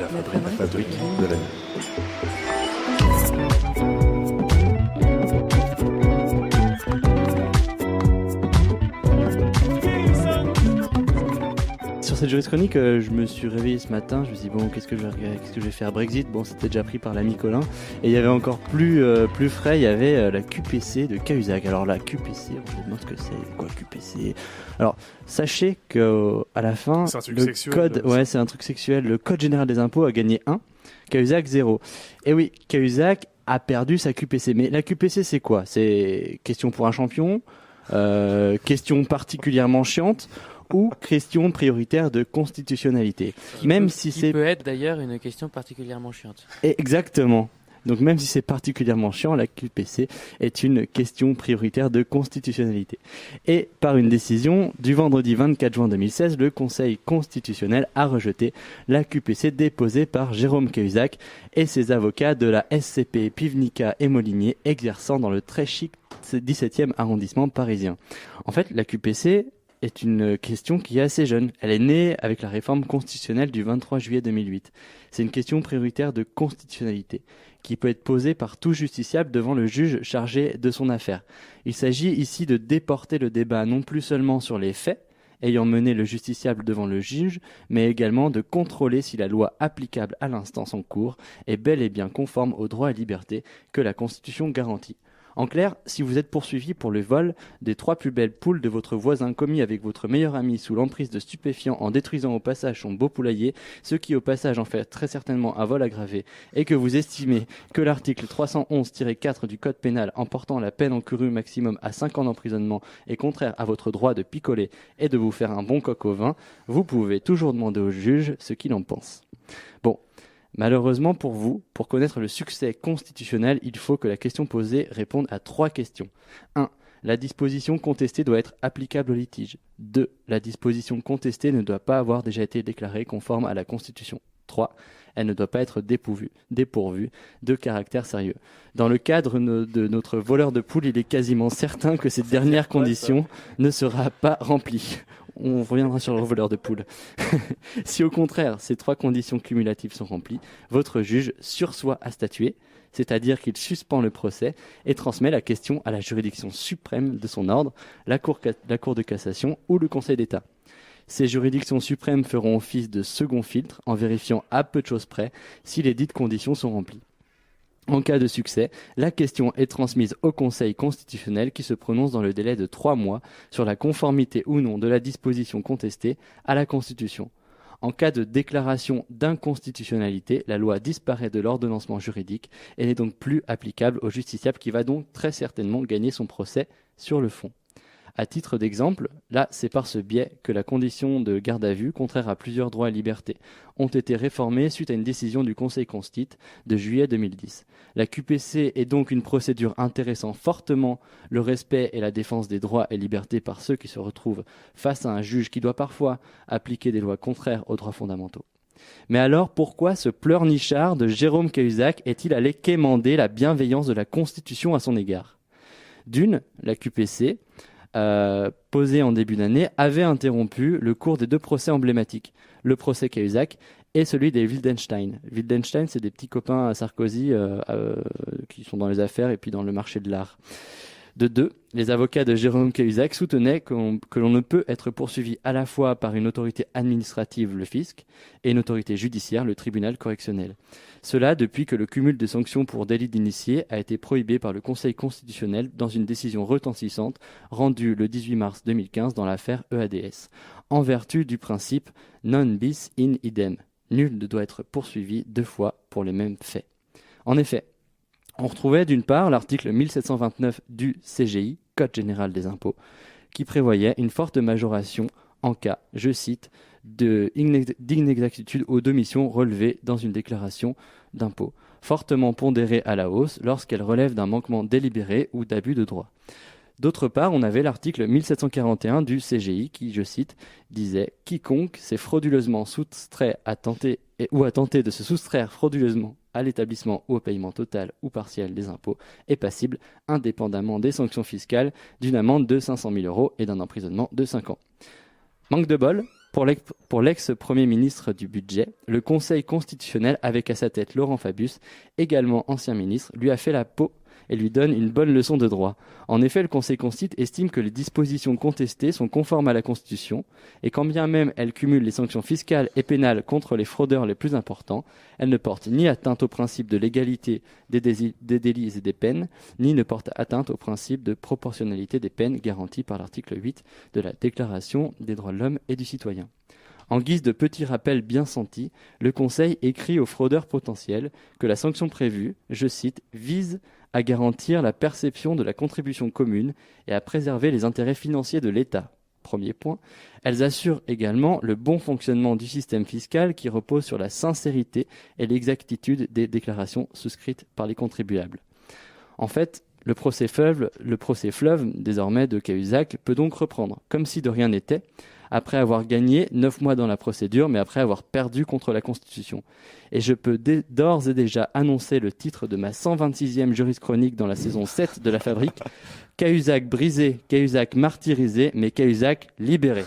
La fabrique de la nuit. Sur cette juriste chronique, je me suis réveillé ce matin, je me suis dit bon, qu'est-ce que je vais faire Brexit. Bon, c'était déjà pris par l'ami Colin. Et il y avait encore plus frais, il y avait la QPC de Cahuzac. Alors la QPC, on se demande ce que c'est quoi QPC. Alors, sachez que à la fin, c'est un truc le sexuel, code, c'est un truc sexuel. Le code général des impôts a gagné 1, Cahuzac 0. Et oui, Cahuzac a perdu sa QPC. Mais la QPC, c'est quoi? C'est question pour un champion, question particulièrement chiante, ou question prioritaire de constitutionnalité. Même si qui c'est peut être d'ailleurs une question particulièrement chiante. exactement. Donc même si c'est particulièrement chiant, la QPC est une question prioritaire de constitutionnalité. Et par une décision du vendredi 24 juin 2016, le Conseil constitutionnel a rejeté la QPC déposée par Jérôme Cahuzac et ses avocats de la SCP Pivnica et Molinier exerçant dans le très chic 17e arrondissement parisien. En fait, la QPC est une question qui est assez jeune. Elle est née avec la réforme constitutionnelle du 23 juillet 2008. C'est une question prioritaire de constitutionnalité qui peut être posée par tout justiciable devant le juge chargé de son affaire. Il s'agit ici de déporter le débat non plus seulement sur les faits ayant mené le justiciable devant le juge, mais également de contrôler si la loi applicable à l'instance en cours est bel et bien conforme aux droits et libertés que la Constitution garantit. En clair, si vous êtes poursuivi pour le vol des 3 plus belles poules de votre voisin commis avec votre meilleur ami sous l'emprise de stupéfiants en détruisant au passage son beau poulailler, ce qui au passage en fait très certainement un vol aggravé, et que vous estimez que l'article 311-4 du Code pénal en portant la peine encourue maximum à 5 ans d'emprisonnement est contraire à votre droit de picoler et de vous faire un bon coq au vin, vous pouvez toujours demander au juge ce qu'il en pense. Bon. Malheureusement pour vous, pour connaître le succès constitutionnel, il faut que la question posée réponde à 3 questions. 1. La disposition contestée doit être applicable au litige. 2. La disposition contestée ne doit pas avoir déjà été déclarée conforme à la Constitution. 3. Elle ne doit pas être dépourvue de caractère sérieux. Dans le cadre de notre voleur de poules, il est quasiment certain que cette dernière condition ne sera pas remplie. On reviendra sur le voleur de poules. Si au contraire, ces 3 conditions cumulatives sont remplies, votre juge sursoit à statuer, c'est-à-dire qu'il suspend le procès et transmet la question à la juridiction suprême de son ordre, la Cour de cassation ou le Conseil d'État. Ces juridictions suprêmes feront office de second filtre en vérifiant à peu de choses près si les dites conditions sont remplies. En cas de succès, la question est transmise au Conseil constitutionnel qui se prononce dans le délai de 3 mois sur la conformité ou non de la disposition contestée à la Constitution. En cas de déclaration d'inconstitutionnalité, la loi disparaît de l'ordonnancement juridique et n'est donc plus applicable au justiciable qui va donc très certainement gagner son procès sur le fond. À titre d'exemple, là, c'est par ce biais que la condition de garde à vue, contraire à plusieurs droits et libertés, ont été réformées suite à une décision du Conseil constitutionnel de juillet 2010. La QPC est donc une procédure intéressant fortement le respect et la défense des droits et libertés par ceux qui se retrouvent face à un juge qui doit parfois appliquer des lois contraires aux droits fondamentaux. Mais alors, pourquoi ce pleurnichard de Jérôme Cahuzac est-il allé quémander la bienveillance de la Constitution à son égard ? D'une, la QPC, posé en début d'année, avait interrompu le cours des 2 procès emblématiques, le procès Cahuzac et celui des Wildenstein. Wildenstein, c'est des petits copains à Sarkozy qui sont dans les affaires et puis dans le marché de l'art. De 2, les avocats de Jérôme Cahuzac soutenaient que l'on ne peut être poursuivi à la fois par une autorité administrative, le fisc, et une autorité judiciaire, le tribunal correctionnel. Cela depuis que le cumul de sanctions pour délit d'initié a été prohibé par le Conseil constitutionnel dans une décision retentissante rendue le 18 mars 2015 dans l'affaire EADS, en vertu du principe non bis in idem. Nul ne doit être poursuivi 2 fois pour les mêmes faits. En effet, on retrouvait d'une part l'article 1729 du CGI, Code général des impôts, qui prévoyait une forte majoration en cas, je cite, d'inexactitude ou d'omission relevée dans une déclaration d'impôt, fortement pondérée à la hausse lorsqu'elle relève d'un manquement délibéré ou d'abus de droit. D'autre part, on avait l'article 1741 du CGI qui, je cite, disait « Quiconque s'est frauduleusement soustrait à tenter ou a tenté de se soustraire frauduleusement à l'établissement ou au paiement total ou partiel des impôts est passible, indépendamment des sanctions fiscales, d'une amende de 500 000 € et d'un emprisonnement de 5 ans. » Manque de bol, Pour l'ex-premier ministre du Budget, le Conseil constitutionnel, avec à sa tête Laurent Fabius, également ancien ministre, lui a fait la peau et lui donne une bonne leçon de droit. En effet, le Conseil constitue estime que les dispositions contestées sont conformes à la Constitution et quand bien même elles cumulent les sanctions fiscales et pénales contre les fraudeurs les plus importants, elles ne portent ni atteinte au principe de légalité des délits et des peines, ni ne portent atteinte au principe de proportionnalité des peines garanti par l'article 8 de la Déclaration des droits de l'homme et du citoyen. En guise de petit rappel bien senti, le Conseil écrit aux fraudeurs potentiels que la sanction prévue, je cite, vise à garantir la perception de la contribution commune et à préserver les intérêts financiers de l'État. Premier point. Elles assurent également le bon fonctionnement du système fiscal qui repose sur la sincérité et l'exactitude des déclarations souscrites par les contribuables. En fait, le procès fleuve désormais de Cahuzac peut donc reprendre, comme si de rien n'était, après avoir gagné 9 mois dans la procédure, mais après avoir perdu contre la Constitution. Et je peux d'ores et déjà annoncer le titre de ma 126e jurischronique dans la saison 7 de La Fabrique. Cahuzac brisé, Cahuzac martyrisé, mais Cahuzac libéré.